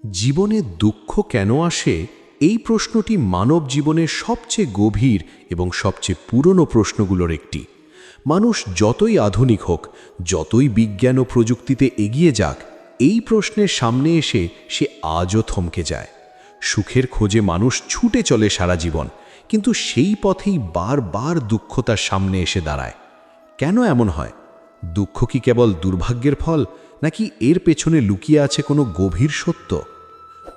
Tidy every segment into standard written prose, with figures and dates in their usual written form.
জীবনে দুঃখ কেন আসে এই প্রশ্নটি মানব জীবনের সবচেয়ে গভীর এবং সবচেয়ে পুরনো প্রশ্নগুলোর একটি। মানুষ যতই আধুনিক হোক, যতই বিজ্ঞান ও প্রযুক্তিতে এগিয়ে যাক, এই প্রশ্নের সামনে এসে সে আজও থমকে যায়। সুখের খোঁজে মানুষ ছুটে চলে সারা জীবন, কিন্তু সেই পথেই বারবার দুঃখ তার সামনে এসে দাঁড়ায়। কেন এমন হয়? দুঃখ কি কেবল দুর্ভাগ্যের ফল, নাকি এর পেছনে লুকিয়ে আছে কোনো গভীর সত্য?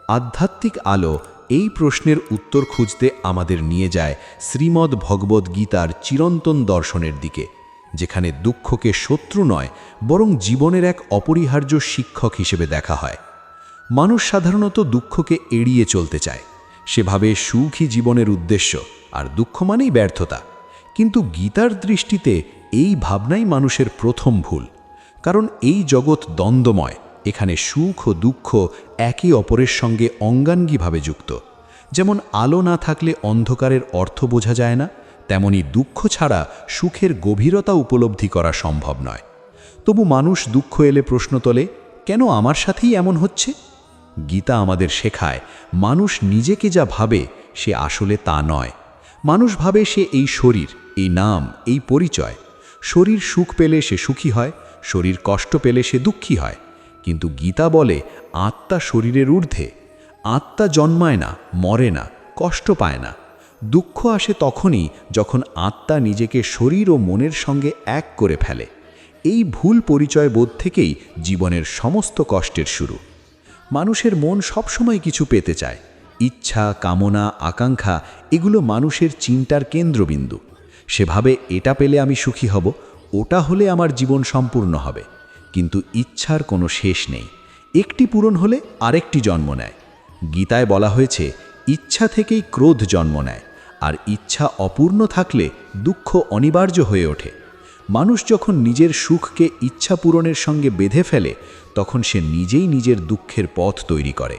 আধ্যাত্মিক আলো এই প্রশ্নের উত্তর খুঁজতে আমাদের নিয়ে যায় শ্রীমদ্ ভগবদ্ গীতার চিরন্তন দর্শনের দিকে, যেখানে দুঃখকে শত্রু নয়, বরং জীবনের এক অপরিহার্য শিক্ষক হিসেবে দেখা হয়। মানুষ সাধারণত দুঃখকে এড়িয়ে চলতে চায়। সেভাবে সুখী জীবনের উদ্দেশ্য, আর দুঃখ মানেই ব্যর্থতা। কিন্তু গীতার দৃষ্টিতে এই ভাবনাই মানুষের প্রথম ভুল। কারণ এই জগৎ দ্বন্দ্বময়, এখানে সুখ ও দুঃখ একে অপরের সঙ্গে অঙ্গাঙ্গিভাবে যুক্ত। যেমন আলো না থাকলে অন্ধকারের অর্থ বোঝা যায় না, তেমনি দুঃখ ছাড়া সুখের গভীরতা উপলব্ধি করা সম্ভব নয়। তবু মানুষ দুঃখ এলে প্রশ্ন তোলে, কেন আমার সাথেই এমন হচ্ছে? গীতা আমাদের শেখায়, মানুষ নিজেকে যা ভাবে সে আসলে তা নয়। মানুষ ভাবে সে এই শরীর, এই নাম, এই পরিচয়। শরীর সুখ পেলে সে সুখী হয়, শরীর কষ্ট পেলে সে দুঃখী হয়। কিন্তু গীতা বলে, আত্মা শরীরের ঊর্ধ্বে। আত্মা জন্মায় না, মরে না, কষ্ট পায় না। দুঃখ আসে তখনই যখন আত্মা নিজেকে শরীর ও মনের সঙ্গে এক করে ফেলে। এই ভুল পরিচয় বোধ থেকেই জীবনের সমস্ত কষ্টের শুরু। মানুষের মন সবসময় কিছু পেতে চায়। ইচ্ছা, কামনা, আকাঙ্ক্ষা এগুলো মানুষের চিন্তার কেন্দ্রবিন্দু। সেভাবে এটা পেলে আমি সুখী হব, ওটা হলে আমার জীবন সম্পূর্ণ হবে। কিন্তু ইচ্ছার কোনো শেষ নেই। একটি পূরণ হলে আরেকটি জন্ম নেয়। গীতায় বলা হয়েছে, ইচ্ছা থেকেই ক্রোধ জন্ম নেয়, আর ইচ্ছা অপূর্ণ থাকলে দুঃখ অনিবার্য হয়ে ওঠে। মানুষ যখন নিজের সুখকে ইচ্ছা পূরণের সঙ্গে বেঁধে ফেলে, তখন সে নিজেই নিজের দুঃখের পথ তৈরি করে।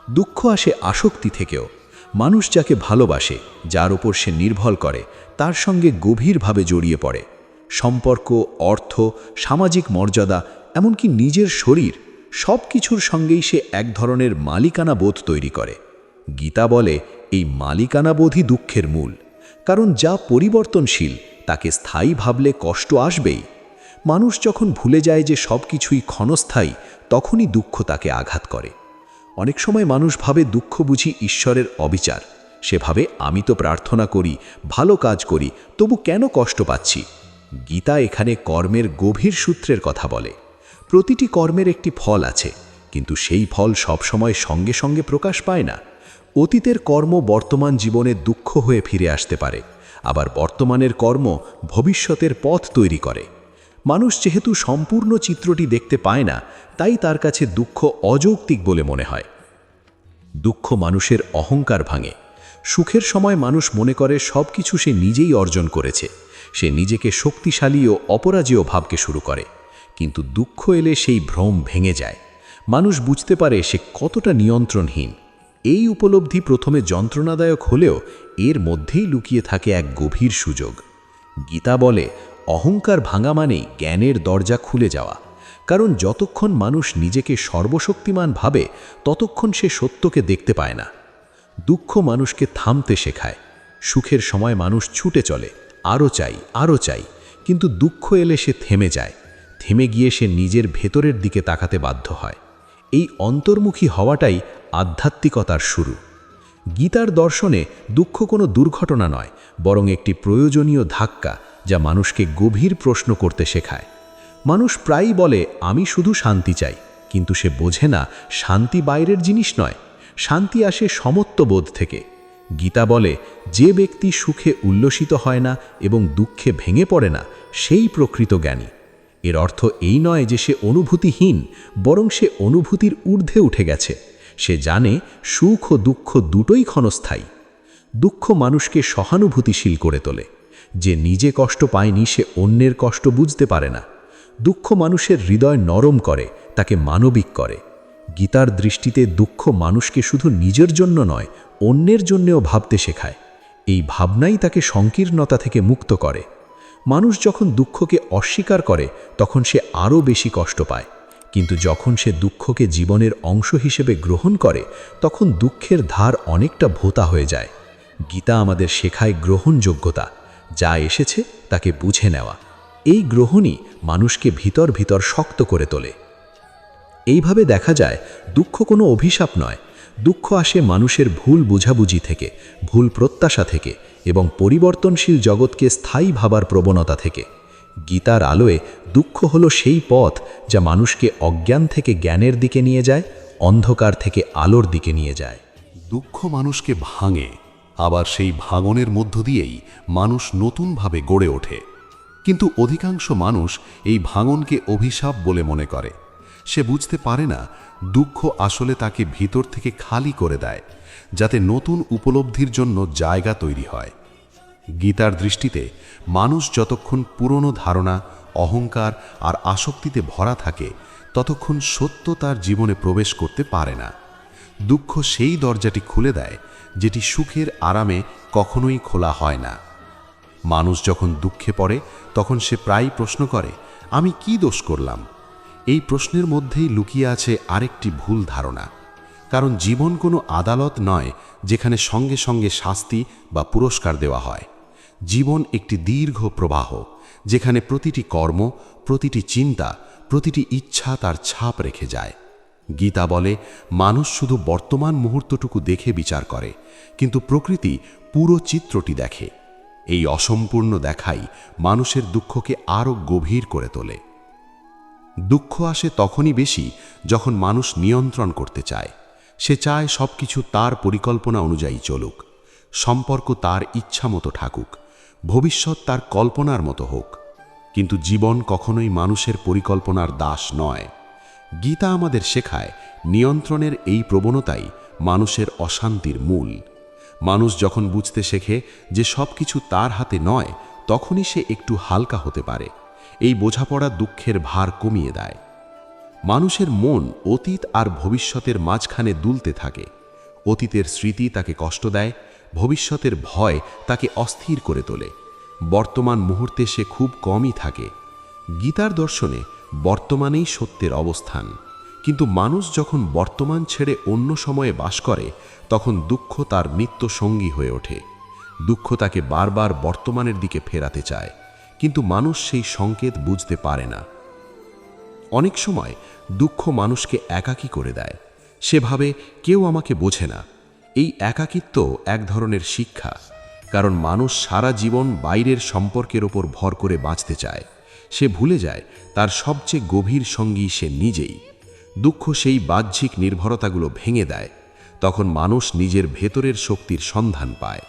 দুঃখ আসে আসক্তি থেকেও। মানুষ যাকে ভালোবাসে, যার উপর সে নির্ভর করে, তার সঙ্গে গভীরভাবে জড়িয়ে পড়ে। সম্পর্ক, অর্থ, সামাজিক মর্যাদা, এমনকি নিজের শরীর, সব কিছুর সঙ্গেই সে এক ধরনের মালিকানা বোধ তৈরি করে। গীতা বলে, এই মালিকানা বোধই দুঃখের মূল। কারণ যা পরিবর্তনশীল তাকে স্থায়ী ভাবলে কষ্ট আসবেই। মানুষ যখন ভুলে যায় যে সব কিছুই ক্ষণস্থায়ী, তখনই দুঃখ তাকে আঘাত করে। অনেক সময় মানুষ ভাবে দুঃখ বুঝি ঈশ্বরের অবিচার। সে ভাবে, আমি তো প্রার্থনা করি, ভালো কাজ করি, তবু কেন কষ্ট পাচ্ছি? গীতা এখানে কর্মের গভীর সূত্রের কথা বলে। প্রতিটি কর্মের একটি ফল আছে, কিন্তু সেই ফল সবসময় সঙ্গে সঙ্গে প্রকাশ পায় না। অতীতের কর্ম বর্তমান জীবনে দুঃখ হয়ে ফিরে আসতে পারে, আবার বর্তমানের কর্ম ভবিষ্যতের পথ তৈরি করে। মানুষ যেহেতু সম্পূর্ণ চিত্রটি দেখতে পায় না, তাই তার কাছে দুঃখ অযৌক্তিক বলে মনে হয়। দুঃখ মানুষের অহংকার ভাঙে। সুখের সময় মানুষ মনে করে সব কিছু সে নিজেই অর্জন করেছে। সে নিজেকে শক্তিশালী ও অপরাজেয় ভাবকে শুরু করে। কিন্তু দুঃখ এলে সেই ভ্রম ভেঙে যায়। মানুষ বুঝতে পারে সে কতটা নিয়ন্ত্রণহীন। এই উপলব্ধি প্রথমে যন্ত্রণাদায়ক হলেও এর মধ্যেই লুকিয়ে থাকে এক গভীর সুযোগ। গীতা বলে, অহংকার ভাঙা মানেই জ্ঞানের দরজা খুলে যাওয়া। কারণ যতক্ষণ মানুষ নিজেকে সর্বশক্তিমান ভাবে, ততক্ষণ সে সত্যকে দেখতে পায় না। দুঃখ মানুষকে থামতে শেখায়। সুখের সময় মানুষ ছুটে চলে, আরও চাই, আরও চাই। কিন্তু দুঃখ এলে সে থেমে যায়। থেমে গিয়ে সে নিজের ভেতরের দিকে তাকাতে বাধ্য হয়। এই অন্তর্মুখী হওয়াটাই আধ্যাত্মিকতার শুরু। গীতার দর্শনে দুঃখ কোনো দুর্ঘটনা নয়, বরং একটি প্রয়োজনীয় ধাক্কা, যা মানুষকে গভীর প্রশ্ন করতে শেখায়। মানুষ প্রায়ই বলে, আমি শুধু শান্তি চাই, কিন্তু সে বোঝে না শান্তি বাইরের জিনিস নয়। শান্তি আসে সমত্ববোধ থেকে। গীতা বলে, যে ব্যক্তি সুখে উল্লসিত হয় না এবং দুঃখে ভেঙে পড়ে না, সেই প্রকৃত জ্ঞানী। এর অর্থ এই নয় যে সে অনুভূতিহীন, বরং সে অনুভূতির ঊর্ধ্বে উঠে গেছে। সে জানে সুখ ও দুঃখ দুটোই ক্ষণস্থায়ী। দুঃখ মানুষকে সহানুভূতিশীল করে তোলে। যে নিজে কষ্ট পায়নি সে অন্যের কষ্ট বুঝতে পারে না। দুঃখ মানুষের হৃদয় নরম করে, তাকে মানবিক করে। গীতার দৃষ্টিতে দুঃখ মানুষকে শুধু নিজের জন্য নয়, অন্যের জন্যেও ভাবতে শেখায়। এই ভাবনাই তাকে সংকীর্ণতা থেকে মুক্ত করে। মানুষ যখন দুঃখকে অস্বীকার করে, তখন সে আরও বেশি কষ্ট পায়। কিন্তু যখন সে দুঃখকে জীবনের অংশ হিসেবে গ্রহণ করে তখন দুঃখের ধার অনেকটা ভোঁতা হয়ে যায়। গীতা আমাদের শেখায় গ্রহণযোগ্যতা, যা এসেছে তাকে বুঝে নেওয়া। এই গ্রহণই মানুষকে ভিতর ভিতর শক্ত করে তোলে। এইভাবে দেখা যায় দুঃখ কোনো অভিশাপ নয়। দুঃখ আসে মানুষের ভুল বুঝাবুঝি থেকে, ভুল প্রত্যাশা থেকে এবং পরিবর্তনশীল জগৎকে স্থায়ী ভাবার প্রবণতা থেকে। গীতার আলোয় দুঃখ হলো সেই পথ যা মানুষকে অজ্ঞান থেকে জ্ঞানের দিকে নিয়ে যায়, অন্ধকার থেকে আলোর দিকে নিয়ে যায়। দুঃখ মানুষকে ভাঙে, আবার সেই ভাঙনের মধ্য দিয়েই মানুষ নতুনভাবে গড়ে ওঠে। কিন্তু অধিকাংশ মানুষ এই ভাঙনকে অভিশাপ বলে মনে করে। সে বুঝতে পারে না দুঃখ আসলে তাকে ভিতর থেকে খালি করে দেয়, যাতে নতুন উপলব্ধির জন্য জায়গা তৈরি হয়। গীতার দৃষ্টিতে মানুষ যতক্ষণ পুরনো ধারণা, অহংকার আর আসক্তিতে ভরা থাকে ততক্ষণ সত্য তার জীবনে প্রবেশ করতে পারে না। দুঃখ সেই দরজাটি খুলে দেয় যেটি সুখের আরামে কখনোই খোলা হয় না। মানুষ যখন দুঃখে পড়ে তখন সে প্রায়ই প্রশ্ন করে, আমি কি দোষ করলাম? এই প্রশ্নের মধ্যেই লুকিয়ে আছে আরেকটি ভুল ধারণা। কারণ জীবন কোনো আদালত নয় যেখানে সঙ্গে সঙ্গে শাস্তি বা পুরস্কার দেওয়া হয়। জীবন একটি দীর্ঘ প্রবাহ, যেখানে প্রতিটি কর্ম, প্রতিটি চিন্তা, প্রতিটি ইচ্ছা তার ছাপ রেখে যায়। গীতা বলে, মানুষ শুধু বর্তমান মুহূর্তটুকু দেখে বিচার করে, কিন্তু প্রকৃতি পুরো চিত্রটি দেখে। এই অসম্পূর্ণ দেখাই মানুষের দুঃখকে আরও গভীর করে তোলে। দুঃখ আসে তখনই বেশি যখন মানুষ নিয়ন্ত্রণ করতে চায়। সে চায় সবকিছু তার পরিকল্পনা অনুযায়ী চলুক, সম্পর্ক তার ইচ্ছা মতো থাকুক, ভবিষ্যৎ তার কল্পনার মতো হোক। কিন্তু জীবন কখনোই মানুষের পরিকল্পনার দাস নয়। গীতা আমাদের শেখায় নিয়ন্ত্রণের এই প্রবণতাই মানুষের অশান্তির মূল। মানুষ যখন বুঝতে শেখে যে সবকিছু তার হাতে নয়, তখনই সে একটু হালকা হতে পারে। এই বোঝাপড়া দুঃখের ভার কমিয়ে দেয়। মানুষের মন অতীত আর ভবিষ্যতের মাঝখানে দুলতে থাকে। অতীতের স্মৃতি তাকে কষ্ট দেয়, ভবিষ্যতের ভয় তাকে অস্থির করে তোলে। বর্তমান মুহূর্তে সে খুব কমই থাকে। গীতার দর্শনে বর্তমানেই সত্যের অবস্থান। কিন্তু মানুষ যখন বর্তমান ছেড়ে অন্য সময়ে বাস করে তখন দুঃখ তার নিত্য সঙ্গী হয়ে ওঠে। দুঃখ তাকে বারবার বর্তমানের দিকে ফেরাতে চায়, কিন্তু মানুষ সেই সংকেত বুঝতে পারে না। অনেক সময় দুঃখ মানুষকে একাকী করে দেয়। সে ভাবে কেউ আমাকে বোঝে না। এই একাকিত্ব এক ধরনের শিক্ষা, কারণ মানুষ সারা জীবন বাইরের সম্পর্কের ওপর ভর করে বাঁচতে চায়। সে ভুলে যায় তার সবচেয়ে গভীর সঙ্গী সে নিজেই। দুঃখ সেই বাহ্যিক নির্ভরতাগুলো ভেঙে দেয়। তখন মানুষ নিজের ভেতরের শক্তির সন্ধান পায়।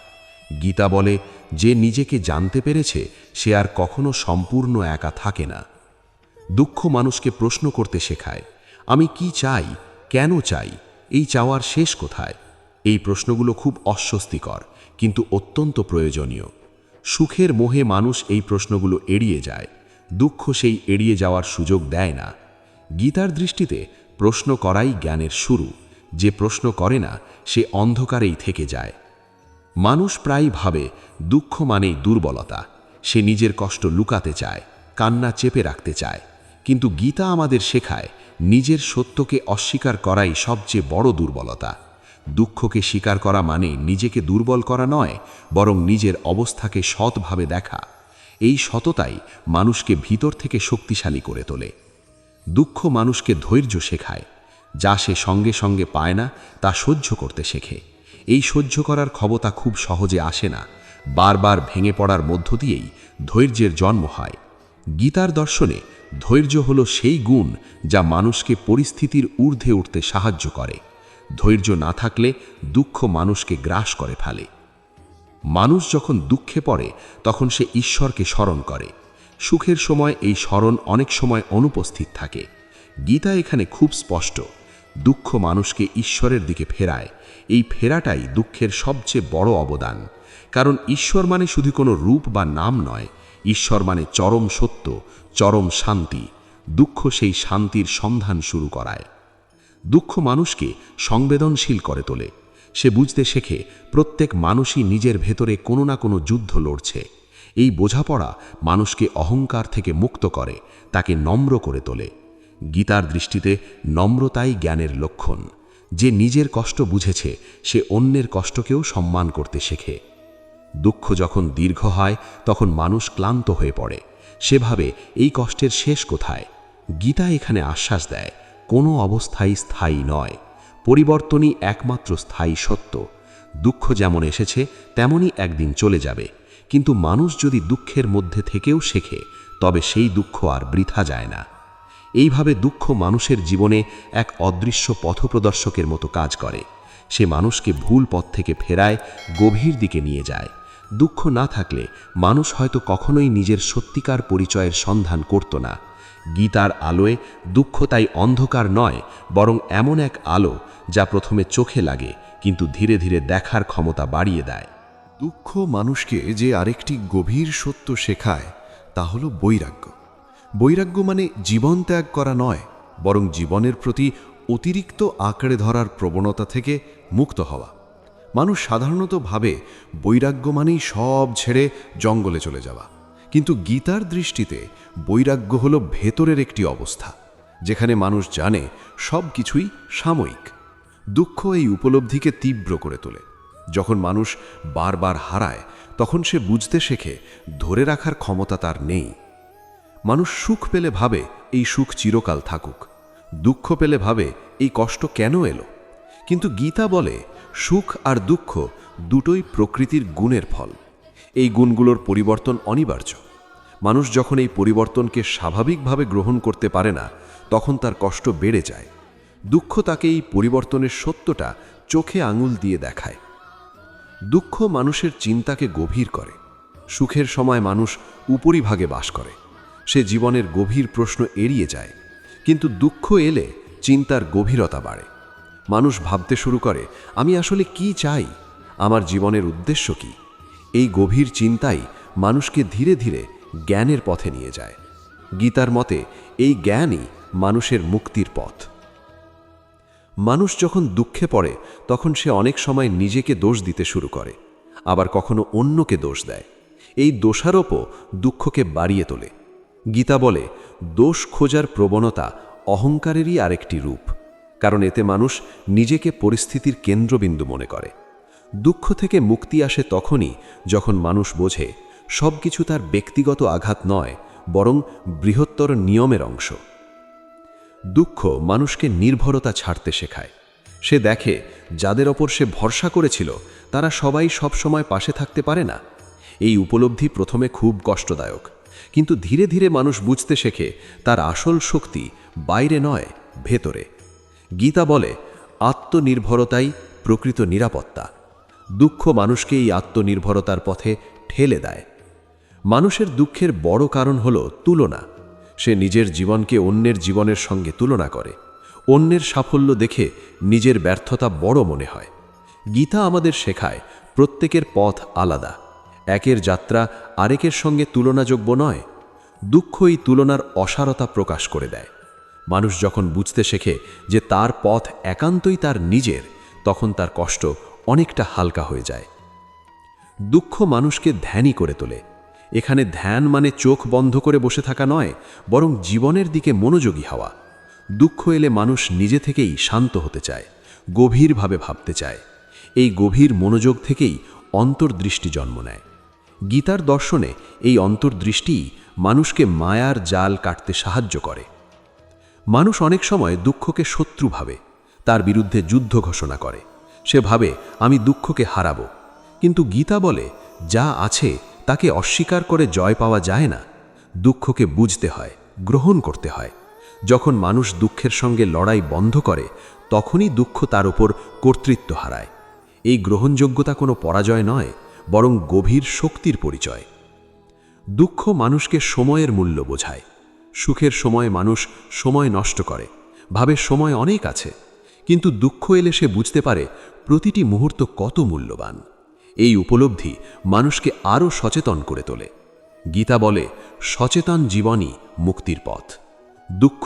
গীতা বলে, যে নিজেকে জানতে পেরেছে সে আর কখনো সম্পূর্ণ একা থাকে না। দুঃখ মানুষকে প্রশ্ন করতে শেখায়, আমি কি চাই, কেন চাই, এই চাওয়ার শেষ কোথায়? এই প্রশ্নগুলো খুব অস্বস্তিকর, কিন্তু অত্যন্ত প্রয়োজনীয়। সুখের মোহে মানুষ এই প্রশ্নগুলো এড়িয়ে যায়। দুঃখ সেই এড়িয়ে যাওয়ার সুযোগ দেয় না। গীতার দৃষ্টিতে প্রশ্ন করাই জ্ঞানের শুরু। যে প্রশ্ন করে না সে অন্ধকারেই থেকে যায়। মানুষ প্রায়ই ভাবে দুঃখ মানেই দুর্বলতা। সে নিজের কষ্ট লুকাতে চায়, কান্না চেপে রাখতে চায়। কিন্তু গীতা আমাদের শেখায় নিজের সত্যকে অস্বীকার করাই সবচেয়ে বড় দুর্বলতা। দুঃখকে স্বীকার করা মানে নিজেকে দুর্বল করা নয়, বরং নিজের অবস্থাকে সৎভাবে দেখা। এই সততাই মানুষকে ভিতর থেকে শক্তিশালী করে তোলে। দুঃখ মানুষকে ধৈর্য শেখায়। যা সে সঙ্গে সঙ্গে পায় না তা সহ্য করতে শেখে। এই সহ্য করার ক্ষমতা খুব সহজে আসে না। বারবার ভেঙে পড়ার মধ্য দিয়েই ধৈর্যের জন্ম হয়। গীতার দর্শনে ধৈর্য হলো সেই গুণ যা মানুষকে পরিস্থিতির ঊর্ধ্বে উঠতে সাহায্য করে। ধৈর্য না থাকলে দুঃখ মানুষকে গ্রাস করে ফেলে। মানুষ যখন দুঃখে পড়ে তখন সে ঈশ্বরকে স্মরণ করে। সুখের সময় এই স্মরণ অনেক সময় অনুপস্থিত থাকে। গীতা এখানে খুব স্পষ্ট। দুঃখ মানুষকে ঈশ্বরের দিকে ফেরায়। এই ফেরাটাই দুঃখের সবচেয়ে বড় অবদান। কারণ ঈশ্বর মানে শুধু কোনো রূপ বা নাম নয়। ঈশ্বর মানে চরম সত্য, চরম শান্তি। দুঃখ সেই শান্তির সন্ধান শুরু করায়। দুঃখ মানুষকে সংবেদনশীল করে তোলে। সে বুঝতে শেখে প্রত্যেক মানুষই নিজের ভেতরে কোনো না কোনো যুদ্ধ লড়ছে। এই বোঝাপড়া মানুষকে অহংকার থেকে মুক্ত করে, তাকে নম্র করে তোলে। গীতার দৃষ্টিতে নম্রতাই জ্ঞানের লক্ষণ। যে নিজের কষ্ট বুঝেছে সে অন্যের কষ্টকেও সম্মান করতে শেখে। দুঃখ যখন দীর্ঘ হয় তখন মানুষ ক্লান্ত হয়ে পড়ে। সেভাবে এই কষ্টের শেষ কোথায়? গীতা এখানে আশ্বাস দেয়, কোনো অবস্থাই স্থায়ী নয়, পরিবর্তনই একমাত্র স্থায়ী সত্য। দুঃখ যেমন এসেছে তেমনই একদিন চলে যাবে, কিন্তু মানুষ যদি দুঃখের মধ্যে থেকেও শেখে তবে সেই দুঃখ আর বৃথা যায় না। এইভাবে দুঃখ মানুষের জীবনে এক অদৃশ্য পথপ্রদর্শকের মতো কাজ করে। সে মানুষকে ভুল পথ থেকে ফেরায়, গভীর দিকে নিয়ে যায়। দুঃখ না থাকলে মানুষ হয়তো কখনোই নিজের সত্যিকার পরিচয়ের সন্ধান করত না। গীতার আলোয় দুঃখ তাই অন্ধকার নয়, বরং এমন এক আলো যা প্রথমে চোখে লাগে কিন্তু ধীরে ধীরে দেখার ক্ষমতা বাড়িয়ে দেয়। দুঃখ মানুষকে যে আরেকটি গভীর সত্য শেখায় তা হল বৈরাগ্য। বৈরাগ্য মানে জীবন ত্যাগ করা নয়, বরং জীবনের প্রতি অতিরিক্ত আঁকড়ে ধরার প্রবণতা থেকে মুক্ত হওয়া। মানুষ সাধারণত ভাবে বৈরাগ্য মানেই সব ছেড়ে জঙ্গলে চলে যাওয়া, কিন্তু গীতার দৃষ্টিতে বৈরাগ্য হল ভেতরের একটি অবস্থা, যেখানে মানুষ জানে সব কিছুই সাময়িক। দুঃখ এই উপলব্ধিকে তীব্র করে তোলে। যখন মানুষ বারবার হারায় তখন সে বুঝতে শেখে ধরে রাখার ক্ষমতা তার নেই। মানুষ সুখ পেলে ভাবে এই সুখ চিরকাল থাকুক, দুঃখ পেলে ভাবে এই কষ্ট কেন এলো। কিন্তু গীতা বলে সুখ আর দুঃখ দুটোই প্রকৃতির গুণের ফল। এই গুণগুলোর পরিবর্তন অনিবার্য। মানুষ যখন এই পরিবর্তনকে স্বাভাবিকভাবে গ্রহণ করতে পারে না তখন তার কষ্ট বেড়ে যায়। দুঃখ তাকে এই পরিবর্তনের সত্যটা চোখে আঙুল দিয়ে দেখায়। দুঃখ মানুষের চিন্তাকে গভীর করে। সুখের সময় মানুষ উপরিভাগে বাস করে, সে জীবনের গভীর প্রশ্ন এড়িয়ে যায়। কিন্তু দুঃখ এলে চিন্তার গভীরতা বাড়ে। মানুষ ভাবতে শুরু করে, আমি আসলে কি চাই, আমার জীবনের উদ্দেশ্য কি। এই গভীর চিন্তাই মানুষকে ধীরে ধীরে জ্ঞানের পথে নিয়ে যায়। গীতার মতে এই জ্ঞানই মানুষের মুক্তির পথ। মানুষ যখন দুঃখে পড়ে তখন সে অনেক সময় নিজেকে দোষ দিতে শুরু করে, আবার কখনো অন্যকে দোষ দেয়। এই দোষারোপও দুঃখকে বাড়িয়ে তোলে। গীতা বলে দোষ খোঁজার প্রবণতা অহংকারেরই আরেকটি রূপ, কারণ এতে মানুষ নিজেকে পরিস্থিতির কেন্দ্রবিন্দু মনে করে। দুঃখ থেকে মুক্তি আসে তখনই যখন মানুষ বোঝে সব কিছু তার ব্যক্তিগত আঘাত নয়, বরং বৃহত্তর নিয়মের অংশ। দুঃখ মানুষকে নির্ভরতা ছাড়তে শেখায়। সে দেখে যাদের ওপর সে ভরসা করেছিল তারা সবাই সবসময় পাশে থাকতে পারে না। এই উপলব্ধি প্রথমে খুব কষ্টদায়ক, কিন্তু ধীরে ধীরে মানুষ বুঝতে শেখে তার আসল শক্তি বাইরে নয়, ভেতরে। গীতা বলে আত্মনির্ভরতাই প্রকৃত নিরাপত্তা। দুঃখ মানুষকে এই আত্মনির্ভরতার পথে ঠেলে দেয়। মানুষের দুঃখের বড় কারণ হল তুলনা। সে নিজের জীবনকে অন্যের জীবনের সঙ্গে তুলনা করে। অন্যের সাফল্য দেখে নিজের ব্যর্থতা বড় মনে হয়। গীতা আমাদের শেখায় প্রত্যেকের পথ আলাদা, একের যাত্রা আরেকের সঙ্গে তুলনাযোগ্য নয়। দুঃখ এই তুলনার অসারতা প্রকাশ করে দেয়। মানুষ যখন বুঝতে শেখে যে তার পথ একান্তই তার নিজের, তখন তার কষ্ট অনেকটা হালকা হয়ে যায়। দুঃখ মানুষকে ধ্যানী করে তোলে। এখানে ধ্যান মানে চোখ বন্ধ করে বসে থাকা নয়, বরং জীবনের দিকে মনোযোগী হওয়া। দুঃখ এলে মানুষ নিজে থেকেই শান্ত হতে চায়, গভীরভাবে ভাবতে চায়। এই গভীর মনোযোগ থেকেই অন্তর্দৃষ্টি জন্ম নেয়। গীতার দর্শনে এই অন্তর্দৃষ্টিই মানুষকে মায়ার জাল কাটতে সাহায্য করে। মানুষ অনেক সময় দুঃখকে শত্রু ভাবে, তার বিরুদ্ধে যুদ্ধ ঘোষণা করে। সে ভাবে আমি দুঃখকে হারাবো, কিন্তু গীতা বলে যা আছে তাকে অস্বীকার করে জয় পাওয়া যায় না। দুঃখকে বুঝতে হয়, গ্রহণ করতে হয়। যখন মানুষ দুঃখের সঙ্গে লড়াই বন্ধ করে তখনই দুঃখ তার উপর কর্তৃত্ব হারায়। এই গ্রহণযোগ্যতা কোনো পরাজয় নয়, বরং গভীর শক্তির পরিচয়। দুঃখ মানুষকে সময়ের মূল্য বোঝায়। সুখের সময় মানুষ সময় নষ্ট করে, ভাবে সময় অনেক আছে, কিন্তু দুঃখ এলে সে বুঝতে পারে প্রতিটি মুহূর্ত কত মূল্যবান। এই উপলব্ধি মানুষকে আরও সচেতন করে তোলে। গীতা বলে সচেতন জীবনই মুক্তির পথ। দুঃখ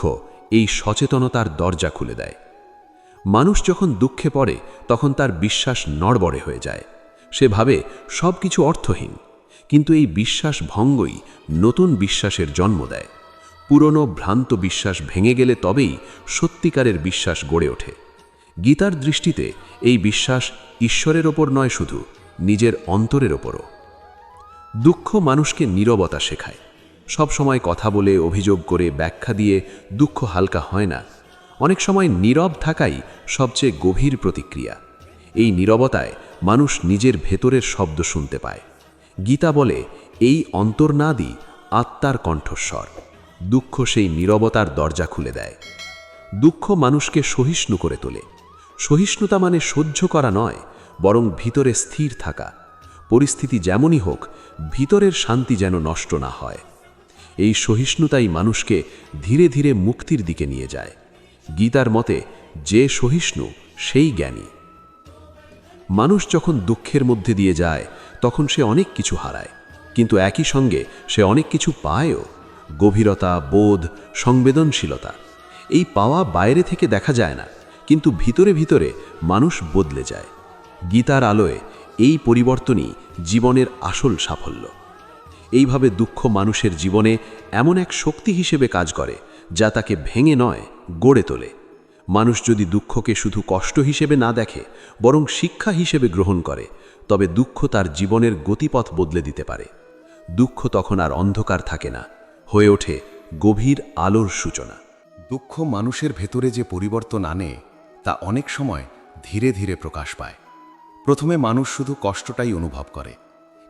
এই সচেতনতার দরজা খুলে দেয়। মানুষ যখন দুঃখে পড়ে তখন তার বিশ্বাস নড়বড়ে হয়ে যায়। সে ভাবে সব কিছু অর্থহীন, কিন্তু এই বিশ্বাস ভঙ্গই নতুন বিশ্বাসের জন্ম দেয়। পুরনো ভ্রান্ত বিশ্বাস ভেঙে গেলে তবেই সত্যিকারের বিশ্বাস গড়ে ওঠে। গীতার দৃষ্টিতে এই বিশ্বাস ঈশ্বরের ওপর নয়, শুধু নিজের অন্তরের ওপরও। দুঃখ মানুষকে নীরবতা শেখায়। সব সময় কথা বলে, অভিযোগ করে, ব্যাখ্যা দিয়ে দুঃখ হালকা হয় না। অনেক সময় নীরব থাকাই সবচেয়ে গভীর প্রতিক্রিয়া। এই নীরবতায় মানুষ নিজের ভেতরের শব্দ শুনতে পায়। গীতা বলে, এই অন্তর্নাদী আত্মার কণ্ঠস্বর। দুঃখ সেই নীরবতার দরজা খুলে দেয়। দুঃখ মানুষকে সহিষ্ণু করে তোলে। সহিষ্ণুতা মানে সহ্য করা নয়, বরং ভিতরে স্থির থাকা। পরিস্থিতি যেমনই হোক, ভিতরের শান্তি যেন নষ্ট না হয়। এই সহিষ্ণুতাই মানুষকে ধীরে ধীরে মুক্তির দিকে নিয়ে যায়। গীতার মতে, যে সহিষ্ণু সেই জ্ঞানী। মানুষ যখন দুঃখের মধ্যে দিয়ে যায়, তখন সে অনেক কিছু হারায়, কিন্তু একই সঙ্গে সে অনেক কিছু পায়ও। গভীরতা, বোধ, সংবেদনশীলতা। এই পাওয়া বাইরে থেকে দেখা যায় না, কিন্তু ভিতরে ভিতরে মানুষ বদলে যায়। গীতার আলোয় এই পরিবর্তনই জীবনের আসল সাফল্য। এইভাবে দুঃখ মানুষের জীবনে এমন এক শক্তি হিসেবে কাজ করে, যা তাকে ভেঙে নয়, গড়ে তোলে। মানুষ যদি দুঃখকে শুধু কষ্ট হিসেবে না দেখে, বরং শিক্ষা হিসেবে গ্রহণ করে, তবে দুঃখ তার জীবনের গতিপথ বদলে দিতে পারে। দুঃখ তখন আর অন্ধকার থাকে না, হয়ে ওঠে গভীর আলোর সূচনা। দুঃখ মানুষের ভেতরে যে পরিবর্তন আনে, তা অনেক সময় ধীরে ধীরে প্রকাশ পায়। প্রথমে মানুষ শুধু কষ্টটাই অনুভব করে,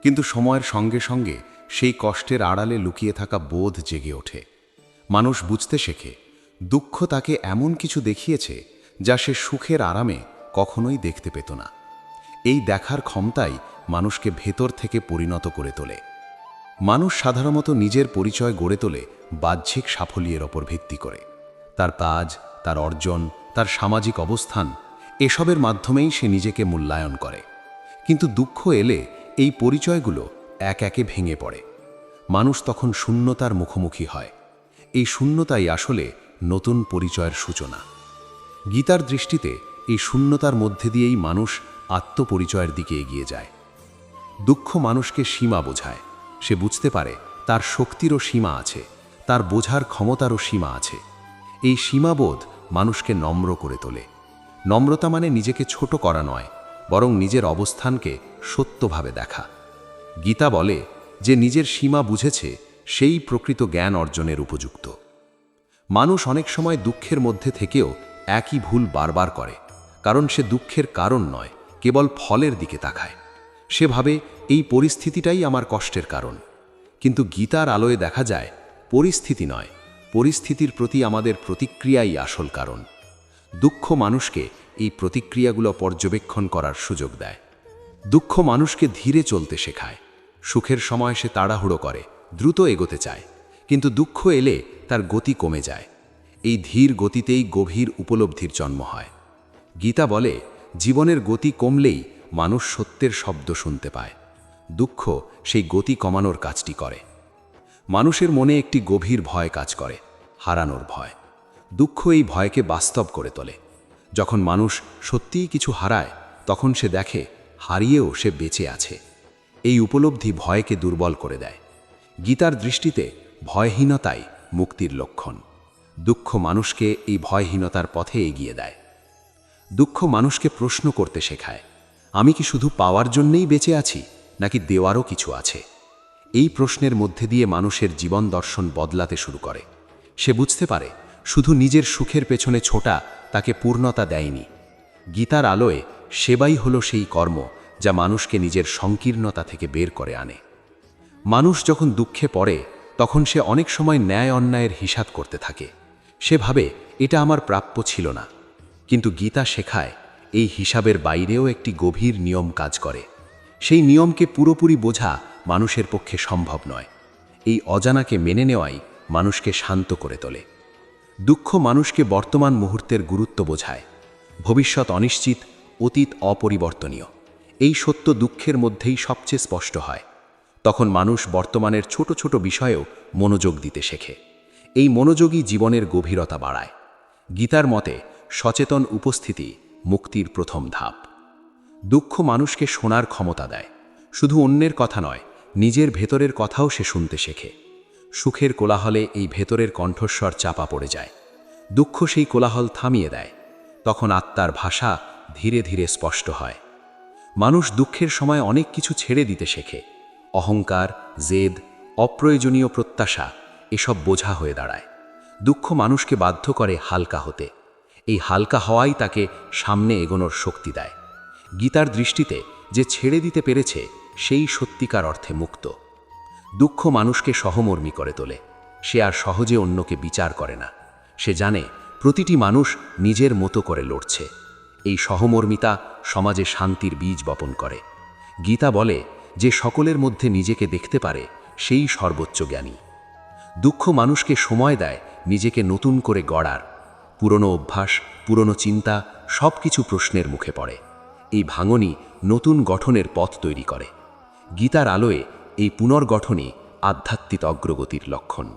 কিন্তু সময়ের সঙ্গে সঙ্গে সেই কষ্টের আড়ালে লুকিয়ে থাকা বোধ জেগে ওঠে। মানুষ বুঝতে শেখে, দুঃখ তাকে এমন কিছু দেখিয়েছে যা সে সুখের আরামে কখনোই দেখতে পেত না। এই দেখার ক্ষমতাই মানুষকে ভেতর থেকে পরিণত করে তোলে। মানুষ সাধারণত নিজের পরিচয় গড়ে তোলে বাহ্যিক সাফল্যের ওপর ভিত্তি করে। তার কাজ, তার অর্জন, তার সামাজিক অবস্থান, এসবের মাধ্যমেই সে নিজেকে মূল্যায়ন করে। কিন্তু দুঃখ এলে এই পরিচয়গুলো এক একে ভেঙে পড়ে। মানুষ তখন শূন্যতার মুখোমুখি হয়। এই শূন্যতাই আসলে নতুন পরিচয়ের সূচনা। গীতার দৃষ্টিতে এই শূন্যতার মধ্যে দিয়েই মানুষ আত্মপরিচয়ের দিকে এগিয়ে যায়। দুঃখ মানুষকে সীমা বোঝায়। সে বুঝতে পারে তার শক্তিরও সীমা আছে, তার বোঝার ক্ষমতারও সীমা আছে। এই সীমাবোধ মানুষকে নম্র করে তোলে। নম্রতা মানে নিজেকে ছোট করা নয়, বরং নিজের অবস্থানকে সত্যভাবে দেখা। গীতা বলে, যে নিজের সীমা বুঝেছে সেই প্রকৃত জ্ঞান অর্জনের উপযুক্ত। মানুষ অনেক সময় দুঃখের মধ্যে থেকেও একই ভুল বারবার করে, কারণ সে দুঃখের কারণ নয়, কেবল ফলের দিকে তাকায়। সে ভাবে, এই পরিস্থিতিটাই আমার কষ্টের কারণ। কিন্তু গীতার আলোয় দেখা যায়, পরিস্থিতি নয়, পরিস্থিতির প্রতি আমাদের প্রতিক্রিয়াই আসল কারণ। দুঃখ মানুষকে এই প্রতিক্রিয়াগুলো পর্যবেক্ষণ করার সুযোগ দেয়। দুঃখ মানুষকে ধীরে চলতে শেখায়। সুখের সময় সে তাড়াহুড়ো করে, দ্রুত এগোতে চায়, কিন্তু দুঃখ এলে তার গতি কমে যায়। এই ধীর গতিতেই গভীর উপলব্ধির জন্ম হয়। গীতা বলে, জীবনের গতি কমলেই মানুষ সত্যের শব্দ শুনতে পায়। দুঃখ সেই গতি কমানোর কাজটি করে। মানুষের মনে একটি গভীর ভয় কাজ করে, হারানোর ভয়। দুঃখ এই ভয়কে বাস্তব করে তোলে। যখন মানুষ সত্যিই কিছু হারায়, তখন সে দেখে হারিয়েও সে বেঁচে আছে। এই উপলব্ধি ভয়কে দুর্বল করে দেয়। গীতার দৃষ্টিতে ভয়হীনতাই মুক্তির লক্ষণ। দুঃখ মানুষকে এই ভয়হীনতার পথে এগিয়ে দেয়। দুঃখ মানুষকে প্রশ্ন করতে শেখায়, আমি কি শুধু পাওয়ার জন্যেই বেঁচে আছি, নাকি দেওয়ারও কিছু আছে? এই প্রশ্নের মধ্যে দিয়ে মানুষের জীবন দর্শন বদলাতে শুরু করে। সে বুঝতে পারে, শুধু নিজের সুখের পেছনে ছোটা তাকে পূর্ণতা দেয়নি। গীতার আলোয় সেবাই হলো সেই কর্ম যা মানুষকে নিজের সংকীর্ণতা থেকে বের করে আনে। মানুষ যখন দুঃখে পড়ে, তখন সে অনেক সময় ন্যায় অন্যায়ের হিসাব করতে থাকে। সে ভাবে, এটা আমার প্রাপ্য ছিল না। কিন্তু গীতা শেখায়, এই হিসাবের বাইরেও একটি গভীর নিয়ম কাজ করে। সেই নিয়মকে পুরোপুরি বোঝা মানুষের পক্ষে সম্ভব নয়। এই অজানাকে মেনে নেওয়াই মানুষকে শান্ত করে তোলে। দুঃখ মানুষকে বর্তমান মুহূর্তের গুরুত্ব বোঝায়। ভবিষ্যৎ অনিশ্চিত, অতীত অপরিবর্তনীয়। এই সত্য দুঃখের মধ্যেই সবচেয়ে স্পষ্ট হয়। তখন মানুষ বর্তমানের ছোট ছোট বিষয়েও মনোযোগ দিতে শেখে। এই মনোযোগই জীবনের গভীরতা বাড়ায়। গীতার মতে, সচেতন উপস্থিতি মুক্তির প্রথম ধাপ। দুঃখ মানুষকে শোনার ক্ষমতা দেয়। শুধু অন্যের কথা নয়, নিজের ভেতরের কথাও সে শুনতে শেখে। সুখের কোলাহলে এই ভেতরের কণ্ঠস্বর চাপা পড়ে যায়। দুঃখ সেই কোলাহল থামিয়ে দেয়। তখন আত্মার ভাষা ধীরে ধীরে স্পষ্ট হয়। মানুষ দুঃখের সময় অনেক কিছু ছেড়ে দিতে শেখে। অহংকার, জেদ, অপ্রয়োজনীয় প্রত্যাশা এসব বোঝা হয়ে দাঁড়ায়। দুঃখ মানুষকে বাধ্য করে হালকা হতে। এই হালকা হওয়াই তাকে সামনে এগোনোর শক্তি দেয়। গীতার দৃষ্টিতে যে ছেড়ে দিতে পেরেছে সেই সত্যিকার অর্থে মুক্ত। দুঃখ মানুষকে সহমর্মী করে তোলে। সে আর সহজে অন্যকে বিচার করে না। সে জানে প্রতিটি মানুষ নিজের মতো করে লড়ছে। এই সহমর্মিতা সমাজে শান্তির বীজ বপন করে। গীতা বলে, যে সকলের মধ্যে নিজেকে দেখতে পারে সেই সর্বোচ্চ জ্ঞানী। দুঃখ মানুষকে সময় দেয় নিজেকে নতুন করে গড়ার। পুরনো অভ্যাস, পুরনো চিন্তা সব কিছু প্রশ্নের মুখে পড়ে। এই ভাঙনই নতুন গঠনের পথ তৈরি করে। গীতার আলোয় এই পুনর্গঠনই আধ্যাত্মিক অগ্রগতির লক্ষণ।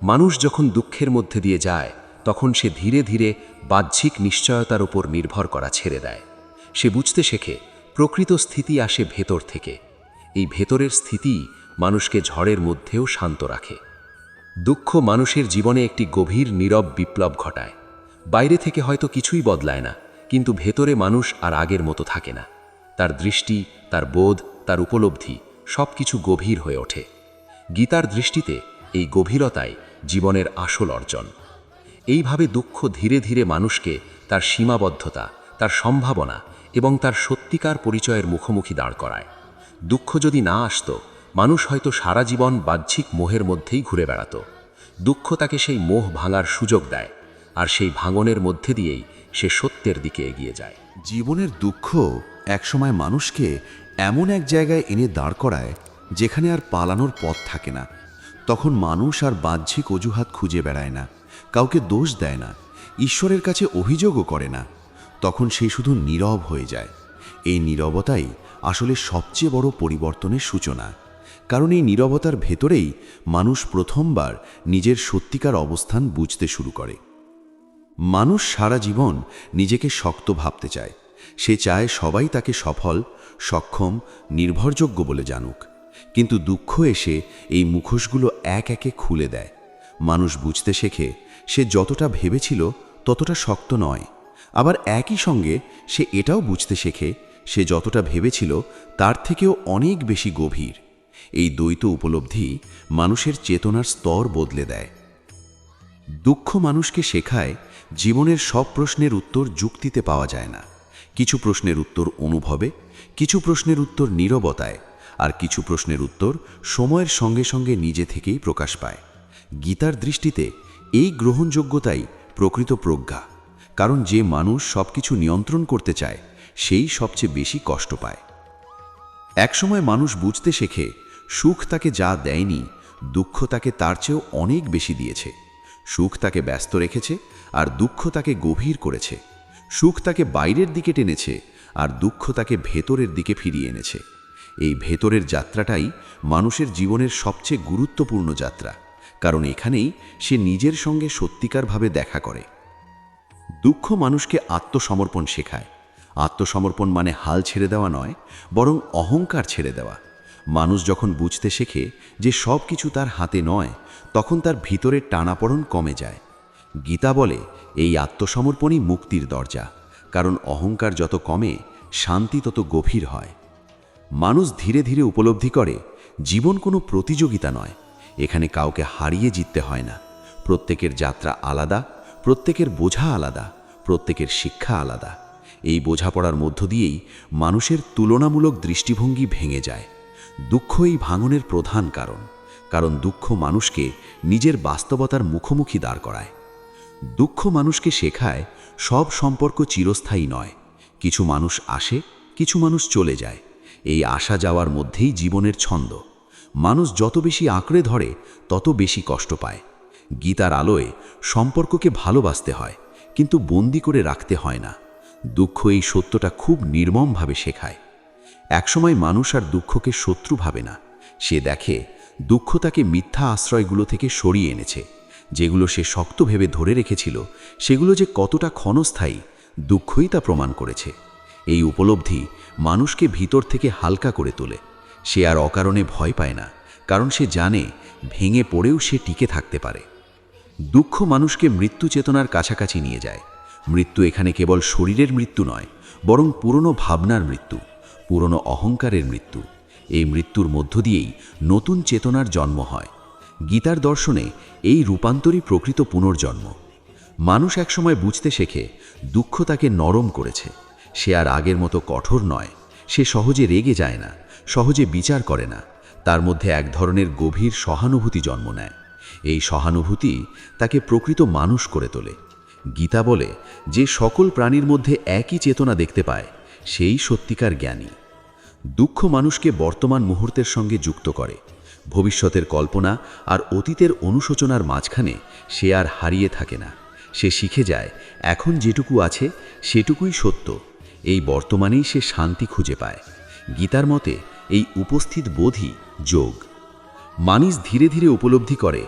মানুষ যখন দুঃখের মধ্যে দিয়ে যায়, তখন সে ধীরে ধীরে বাহ্যিক নিশ্চয়তার উপর নির্ভর করা ছেড়ে দেয়। সে বুঝতে শেখে প্রকৃত স্থিতি আসে ভেতর থেকে। এই ভেতরের স্থিতি মানুষকে ঝড়ের মধ্যেও শান্ত রাখে। দুঃখ মানুষের জীবনে একটি গভীর নীরব বিপ্লব ঘটায়। বাইরে থেকে হয়তো কিছুই বদলায় না, কিন্তু ভেতরে মানুষ আর আগের মতো থাকে না। তার দৃষ্টি, তার বোধ, তার উপলব্ধি সব কিছু গভীর হয়ে ওঠে। গীতার দৃষ্টিতে এই গভীরতাই জীবনের আসল অর্জন। এইভাবে দুঃখ ধীরে ধীরে মানুষকে তার সীমাবদ্ধতা, তার সম্ভাবনা এবং তার সত্যিকার পরিচয়ের মুখোমুখি দাঁড় করায়। দুঃখ যদি না আসতো, মানুষ হয়তো সারা জীবন বাহ্যিক মোহের মধ্যেই ঘুরে বেড়াতো। দুঃখ তাকে সেই মোহ ভাঙার সুযোগ দেয়, আর সেই ভাঙনের মধ্যে দিয়েই সে সত্যের দিকে এগিয়ে যায়। জীবনের দুঃখ একসময় মানুষকে এমন এক জায়গায় এনে দাঁড় করায় যেখানে আর পালানোর পথ থাকে না। তখন মানুষ আর বাহ্যিক অজুহাত খুঁজে বেড়ায় না, কাউকে দোষ দেয় না, ঈশ্বরের কাছে অভিযোগও করে না। তখন সে শুধু নীরব হয়ে যায়। এই নীরবতাই আসলে সবচেয়ে বড় পরিবর্তনের সূচনা। কারণ এই নীরবতার ভেতরেই মানুষ প্রথমবার নিজের সত্যিকার অবস্থান বুঝতে শুরু করে। মানুষ সারা জীবন নিজেকে শক্ত ভাবতে চায়। সে চায় সবাই তাকে সফল, সক্ষম, নির্ভরযোগ্য বলে জানুক। কিন্তু দুঃখ এসে এই মুখোশগুলো এক একে খুলে দেয়। মানুষ বুঝতে শেখে সে যতটা ভেবেছিল ততটা শক্ত নয়। আবার একই সঙ্গে সে এটাও বুঝতে শেখে সে যতটা ভেবেছিল তার থেকেও অনেক বেশি গভীর। এই দ্বৈত উপলব্ধি মানুষের চেতনার স্তর বদলে দেয়। দুঃখ মানুষকে শেখায় জীবনের সব প্রশ্নের উত্তর যুক্তিতে পাওয়া যায় না। কিছু প্রশ্নের উত্তর অনুভবে, কিছু প্রশ্নের উত্তর নীরবতায়, আর কিছু প্রশ্নের উত্তর সময়ের সঙ্গে সঙ্গে নিজে থেকেই প্রকাশ পায়। গীতার দৃষ্টিতে এই গ্রহণযোগ্যতাই প্রকৃত প্রজ্ঞা। কারণ যে মানুষ সব কিছু নিয়ন্ত্রণ করতে চায় সেই সবচেয়ে বেশি কষ্ট পায়। একসময় মানুষ বুঝতে শেখে সুখ তাকে যা দেয়নি, দুঃখ তাকে তার চেয়েও অনেক বেশি দিয়েছে। সুখ তাকে ব্যস্ত রেখেছে, আর দুঃখ তাকে গভীর করেছে। সুখ তাকে বাইরের দিকে টেনেছে, আর দুঃখ তাকে ভেতরের দিকে ফিরিয়ে এনেছে। এই ভেতরের যাত্রাটাই মানুষের জীবনের সবচেয়ে গুরুত্বপূর্ণ যাত্রা, কারণ এখানেই সে নিজের সঙ্গে সত্যিকারভাবে দেখা করে। দুঃখ মানুষকে আত্মসমর্পণ শেখায়। আত্মসমর্পণ মানে হাল ছেড়ে দেওয়া নয়, বরং অহংকার ছেড়ে দেওয়া। মানুষ যখন বুঝতে শেখে যে সব কিছু তার হাতে নয়, তখন তার ভিতরের টানাপড়ন কমে যায়। গীতা বলে এই আত্মসমর্পণই মুক্তির দরজা, কারণ অহংকার যত কমে শান্তি তত গভীর হয়। মানুষ ধীরে ধীরে উপলব্ধি করে জীবন কোনো প্রতিযোগিতা নয়। এখানে কাউকে হারিয়ে জিততে হয় না। প্রত্যেকের যাত্রা আলাদা, প্রত্যেকের বোঝা আলাদা, প্রত্যেকের শিক্ষা আলাদা। এই বোঝাপড়ার মধ্য দিয়েই মানুষের তুলনামূলক দৃষ্টিভঙ্গি ভেঙে যায়। দুঃখ এই ভাঙনের প্রধান কারণ দুঃখ মানুষকে নিজের বাস্তবতার মুখোমুখি দাঁড় করায়। দুঃখ মানুষকে শেখায় সব সম্পর্ক চিরস্থায়ী নয়। কিছু মানুষ আসে, কিছু মানুষ চলে যায়। এই আসা যাওয়ার মধ্যেই জীবনের ছন্দ। মানুষ যত বেশি আঁকড়ে ধরে তত বেশি কষ্ট পায়। গীতার আলোয় সম্পর্ককে ভালোবাসতে হয়, কিন্তু বন্দি করে রাখতে হয় না। দুঃখ এই সত্যটা খুব নির্মমভাবে শেখায়। একসময় মানুষ আর দুঃখকে শত্রু ভাবে না। সে দেখে দুঃখ তাকে মিথ্যা আশ্রয়গুলো থেকে সরিয়ে এনেছে। যেগুলো সে শক্ত ভেবে ধরে রেখেছিল সেগুলো যে কতটা ক্ষণস্থায়ী, দুঃখই তা প্রমাণ করেছে। এই উপলব্ধি মানুষকে ভিতর থেকে হালকা করে তোলে। সে আর অকারণে ভয় পায় না, কারণ সে জানে ভেঙে পড়েও সে টিকে থাকতে পারে। দুঃখ মানুষকে মৃত্যু চেতনার কাছাকাছি নিয়ে যায়। মৃত্যু এখানে কেবল শরীরের মৃত্যু নয়, বরং পুরনো ভাবনার মৃত্যু, পুরনো অহংকারের মৃত্যু। এই মৃত্যুর মধ্য দিয়েই নতুন চেতনার জন্ম হয়। গীতার দর্শনে এই রূপান্তরই প্রকৃত পুনর্জন্ম। মানুষ একসময় বুঝতে শেখে দুঃখ তাকে নরম করেছে। সে আর আগের মতো কঠোর নয়। সে সহজে রেগে যায় না, সহজে বিচার করে না। তার মধ্যে এক ধরনের গভীর সহানুভূতি জন্ম নেয়। এই সহানুভূতি তাকে প্রকৃত মানুষ করে তোলে। গীতা বলে, যে সকল প্রাণীর মধ্যে একই চেতনা দেখতে পায় সেই সত্যিকার জ্ঞানী। দুঃখ মানুষকে বর্তমান মুহূর্তের সঙ্গে যুক্ত করে। ভবিষ্যতের কল্পনা আর অতীতের অনুশোচনার মাঝখানে সে আর হারিয়ে থাকে না। সে শিখে যায় এখন যেটুকু আছে সেটুকুই সত্য। এই বর্তমানেই সে শান্তি খুঁজে পায়। গীতার মতে এই উপস্থিত বোধই যোগ। মানুষ ধীরে ধীরে উপলব্ধি করে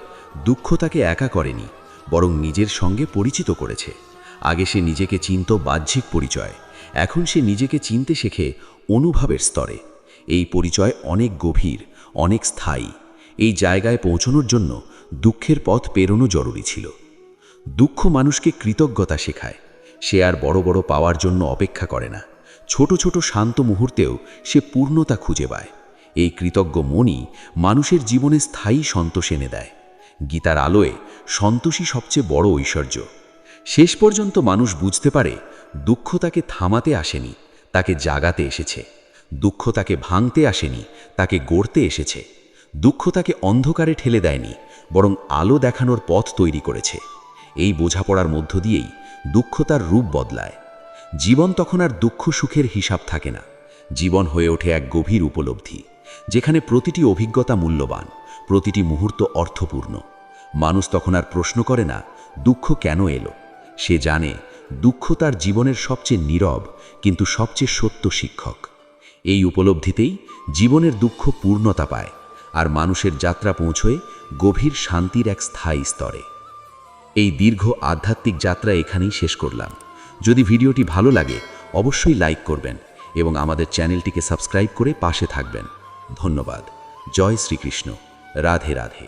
দুঃখ তাকে একা করেনি, বরং নিজের সঙ্গে পরিচিত করেছে। আগে সে নিজেকে চিনত বাহ্যিক পরিচয়, এখন সে নিজেকে চিনতে শেখে অনুভবের স্তরে। এই পরিচয় অনেক গভীর, অনেক স্থায়ী। এই জায়গায় পৌঁছানোর জন্য দুঃখের পথ পেরোনো জরুরি ছিল। দুঃখ মানুষকে কৃতজ্ঞতা শেখায়। সে আর বড় বড় পাওয়ার জন্য অপেক্ষা করে না। ছোট ছোট শান্ত মুহূর্তেও সে পূর্ণতা খুঁজে পায়। এই কৃতজ্ঞ মনই মানুষের জীবনে স্থায়ী সন্তোষ এনে দেয়। গীতার আলোয় সন্তোষই সবচেয়ে বড় ঐশ্বর্য। শেষ পর্যন্ত মানুষ বুঝতে পারে দুঃখ তাকে থামাতে আসেনি, তাকে জাগাতে এসেছে। দুঃখ তাকে ভাঙতে আসেনি, তাকে গড়তে এসেছে। দুঃখ তাকে অন্ধকারে ঠেলে দেয়নি, বরং আলো দেখানোর পথ তৈরি করেছে। এই বোঝাপড়ার মধ্য দিয়েই দুঃখ তার রূপ বদলায়। জীবন তখন আর দুঃখ সুখের হিসাব থাকে না। জীবন হয়ে ওঠে এক গভীর উপলব্ধি, যেখানে প্রতিটি অভিজ্ঞতা মূল্যবান, প্রতিটি মুহূর্ত অর্থপূর্ণ। মানুষ তখন আর প্রশ্ন করে না দুঃখ কেন এলো। সে জানে দুঃখ তার জীবনের সবচেয়ে নীরব কিন্তু সবচেয়ে সত্য শিক্ষক। এই উপলব্ধিতেই জীবনের দুঃখ পূর্ণতা পায়, আর মানুষের যাত্রা পৌঁছয় গভীর শান্তির এক স্থায়ী স্তরে। এই দীর্ঘ আধ্যাত্মিক যাত্রা এখানেই শেষ করলাম। যদি ভিডিওটি ভালো লাগে অবশ্যই লাইক করবেন এবং আমাদের চ্যানেলটিকে সাবস্ক্রাইব করে পাশে থাকবেন। ধন্যবাদ। জয় শ্রীকৃষ্ণ। রাধে রাধে।